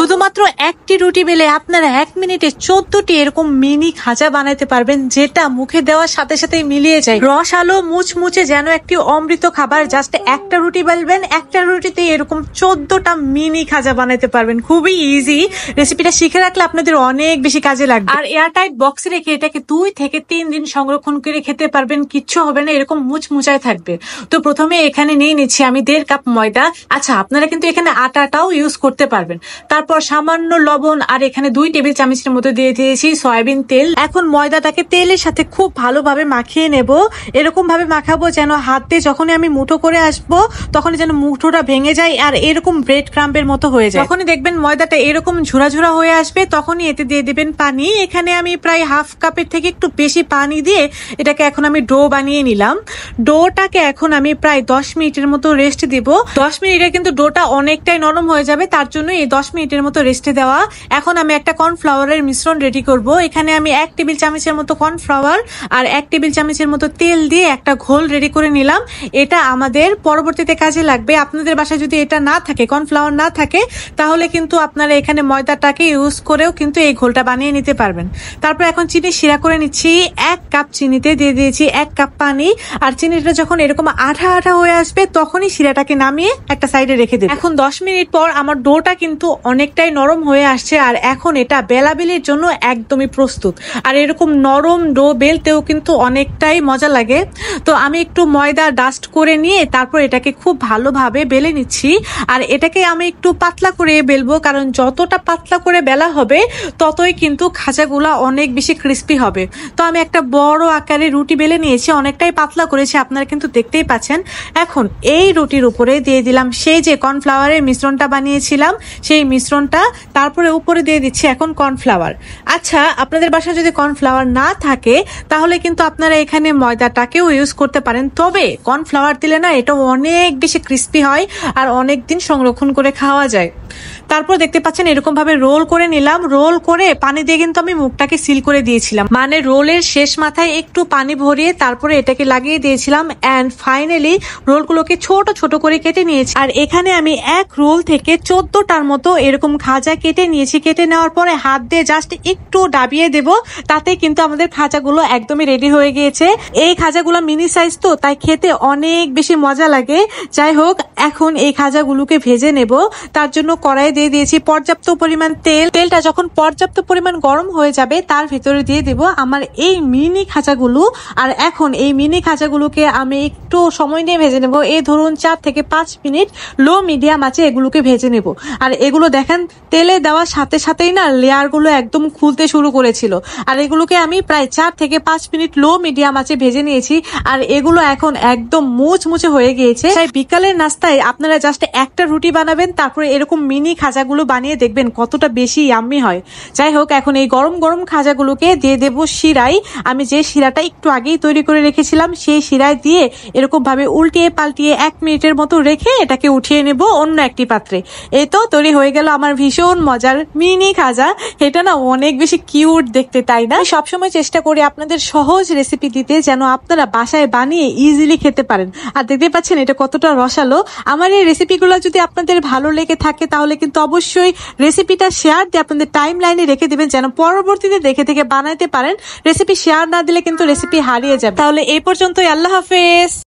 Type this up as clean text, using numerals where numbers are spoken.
শুধুমাত্র একটি রুটি বেলে আপনারা 1 মিনিটে 14টি এরকম মিনি খাজা বানাতে পারবেন, যেটা মুখে দেওয়ার সাথে সাথে মিলিয়ে যায়। রসালো মুচমুচে যেন একটি অমৃত খাবার। জাস্ট একটা রুটি বেলবেন, একটা রুটিতে এরকম 14টা মিনি খাজা বানাতে পারবেন। খুবই ইজি। রেসিপিটা শিখে রাখলে আপনাদের অনেক বেশি কাজে লাগবে। আর এয়ারটাইট বক্সে রেখে এটাকে 2 থেকে 3 দিন সংরক্ষণ করে খেতে পারবেন, কিচ্ছু হবে না, এরকম মুচমুচায় থাকবে। তো প্রথমে এখানে নিয়ে নিচ্ছি আমি 1.5 কাপ ময়দা। আচ্ছা, আপনারা কিন্তু এখানে আটাটাও ইউজ করতে পারবেন। তারপর সামান্য লবণ, আর এখানে 2 টেবিল চামচের মতো দিয়ে দিয়েছি সয়াবিন তেল। এখন ময়দাটাকে তেলের সাথে খুব ভালোভাবে মাখিয়ে নেব। এরকম ভাবে মাখাবো যেন হাতে যখনই আমি মুঠো করে আসবো তখনই যেন মুঠোটা ভেঙে যায় আর এরকম ব্রেড ক্রাম্বের মতো হয়ে যায়। যখনই দেখবেন ময়দাটা এরকম ঝুরা ঝুরা হয়ে আসবে তখনই এতে দিয়ে দিবেন পানি। এখানে আমি প্রায় 1/2 কাপের থেকে একটু বেশি পানি দিয়ে এটাকে এখন আমি ডো বানিয়ে নিলাম। ডোটাকে এখন আমি প্রায় 10 মিনিটের মতো রেস্ট দিব। 10 মিনিটে কিন্তু ডোটা অনেকটাই নরম হয়ে যাবে, তার জন্য এই 10 মিনিটের মতো রেস্টে দেওয়া। এখন আমি একটা কর্নফ্লাওয়ারের মিশ্রণ রেডি করব। এখানে আমি 1 টেবিল চামচের মতো কর্নফ্লাওয়ার আর 1 টেবিল চামচের মতো তেল দিয়ে একটা ঘোল রেডি করে নিলাম। এটা আমাদের পরবর্তীতে কাজে লাগবে। আপনাদের বাসায় যদি এটা না থাকে, কর্নফ্লাওয়ার না থাকে, তাহলে কিন্তু আপনারা এখানে ময়দাটাকে ইউজ করেও কিন্তু এই ঘোলটা বানিয়ে নিতে পারবেন। তারপর এখন চিনি শিরা করে নিচ্ছি। 1 কাপ চিনিতে দিয়ে দিয়েছি 1 কাপ পানি। আর চিনিটা যখন এরকম আঠা আঠা হয়ে আসবে তখনই শিরাটাকে নামিয়ে একটা সাইডে রেখে দেব। এখন 10 মিনিট পর আমার ডোটা কিন্তু অনেকটাই নরম হয়ে আসছে আর এখন এটা বেলাবেলির জন্য একদমই প্রস্তুত। আর এরকম নরম ডো বেলতেও কিন্তু অনেকটাই মজা লাগে। তো আমি একটু ময়দা ডাস্ট করে নিয়ে তারপর এটাকে খুব ভালোভাবে বেলে নিচ্ছি। আর এটাকে আমি একটু পাতলা করে বেলবো, কারণ যতটা পাতলা করে বেলা হবে ততই কিন্তু খাজাগুলা অনেক বেশি ক্রিস্পি হবে। তো আমি একটা বড় আকারে রুটি বেলে নিয়েছি, অনেকটাই পাতলা করেছি, আপনারা কিন্তু দেখতেই পাচ্ছেন। এখন এই রুটির উপরে দিয়ে দিলাম সেই যে কর্নফ্লাওয়ারের মিশ্রণটা বানিয়েছিলাম সেই মিশ্রণটা। তারপরে উপরে দিয়ে দিচ্ছি এখন কর্নফ্লাওয়ার। আচ্ছা, আপনাদের বাসায় যদি কর্নফ্লাওয়ার না থাকে তাহলে কিন্তু আপনারা এখানে ময়দাটাকেও ইউজ করতে পারেন, তবে কর্নফ্লাওয়ার দিলে না এটা অনেক বেশি ক্রিস্পি হয় আর অনেক দিন সংরক্ষণ করে খাওয়া যায়। তারপর দেখতে পাচ্ছেন এরকম ভাবে রোল করে নিলাম। রোল করে পানি দিয়ে কিন্তু আমি মুখটাকে সিল করে দিয়েছিলাম, মানে রোলের শেষ মাথায় একটু পানি ভরিয়ে তারপরে এটাকে লাগিয়ে দিয়েছিলাম। এন্ড ফাইনালি রোলগুলোকে ছোট ছোট করে কেটে নিয়েছি। আর এখানে আমি 1 রোল থেকে 14টার মতো এরকম খাজা কেটে নিয়েছি। কেটে নেওয়ার পরে হাত দিয়ে জাস্ট একটু ডাবিয়ে দেব, তাতে কিন্তু আমাদের খাজাগুলো একদমই রেডি হয়ে গিয়েছে। এই খাজাগুলো মিনি সাইজ তো, তাই খেতে অনেক বেশি মজা লাগে। যাই হোক, এখন এই খাজাগুলোকে ভেজে নেব। তার জন্য কড়াই দিয়ে দিয়েছি পর্যাপ্ত পরিমাণ তেল। তেলটা যখন পর্যাপ্ত পরিমাণ গরম হয়ে যাবে তার ভিতরে দিয়ে দেব আমার এই মিনি খাজাগুলো। আর এখন এই মিনি খাজাগুলোকে আমি একটু সময় নিয়ে ভেজে নেব। এই ধরুন 4 থেকে 5 মিনিট লো মিডিয়াম আঁচে এগুলোকে ভেজে নেব। আর এগুলো দেখেন তেলে দেওয়ার সাথে সাথেই না লেয়ারগুলো একদম খুলতে শুরু করেছিল। আর এগুলোকে আমি প্রায় 4 থেকে 5 মিনিট লো মিডিয়াম আঁচে ভেজে নিয়েছি। আর এগুলো এখন একদম মুচমুচে হয়ে গিয়েছে। তাই বিকালের নাস্তায় আপনারা জাস্ট একটা রুটি বানাবেন, তারপরে এরকম মিনি খাজাগুলো বানিয়ে দেখবেন কতটা বেশি ইয়াম্মি হয়। যাই হোক, এখন এই গরম গরম খাজাগুলোকে দিয়ে দেব শিরায়। আমি যে শিরাটা একটু আগেই তৈরি করে রেখেছিলাম সেই শিরায় দিয়ে এরকম ভাবে উল্টিয়ে পাল্টিয়ে 1 মিনিটের মতো রেখে এটাকে উঠিয়ে নেব অন্য একটি পাত্রে। এই তো তৈরি হয়ে গেল আমার ভীষণ মজার মিনি খাজা। এটা না অনেক বেশি কিউট দেখতে, তাই না? সবসময় চেষ্টা করি আপনাদের সহজ রেসিপি দিতে, যেন আপনারা বাসায় বানিয়ে ইজিলি খেতে পারেন। আর দেখতে পাচ্ছেন এটা কতটা রসালো। আমার এই রেসিপিগুলো যদি আপনাদের ভালো লেগে থাকে তাহলে কিন্তু অবশ্যই রেসিপিটা শেয়ার দিয়ে আপনাদের টাইম লাইনে রেখে দিবেন, যেন পরবর্তীতে দেখে দেখে বানাইতে পারেন। রেসিপি শেয়ার না দিলে কিন্তু রেসিপি হারিয়ে যাবে। তাহলে এই পর্যন্তই, আল্লাহ হাফেজ।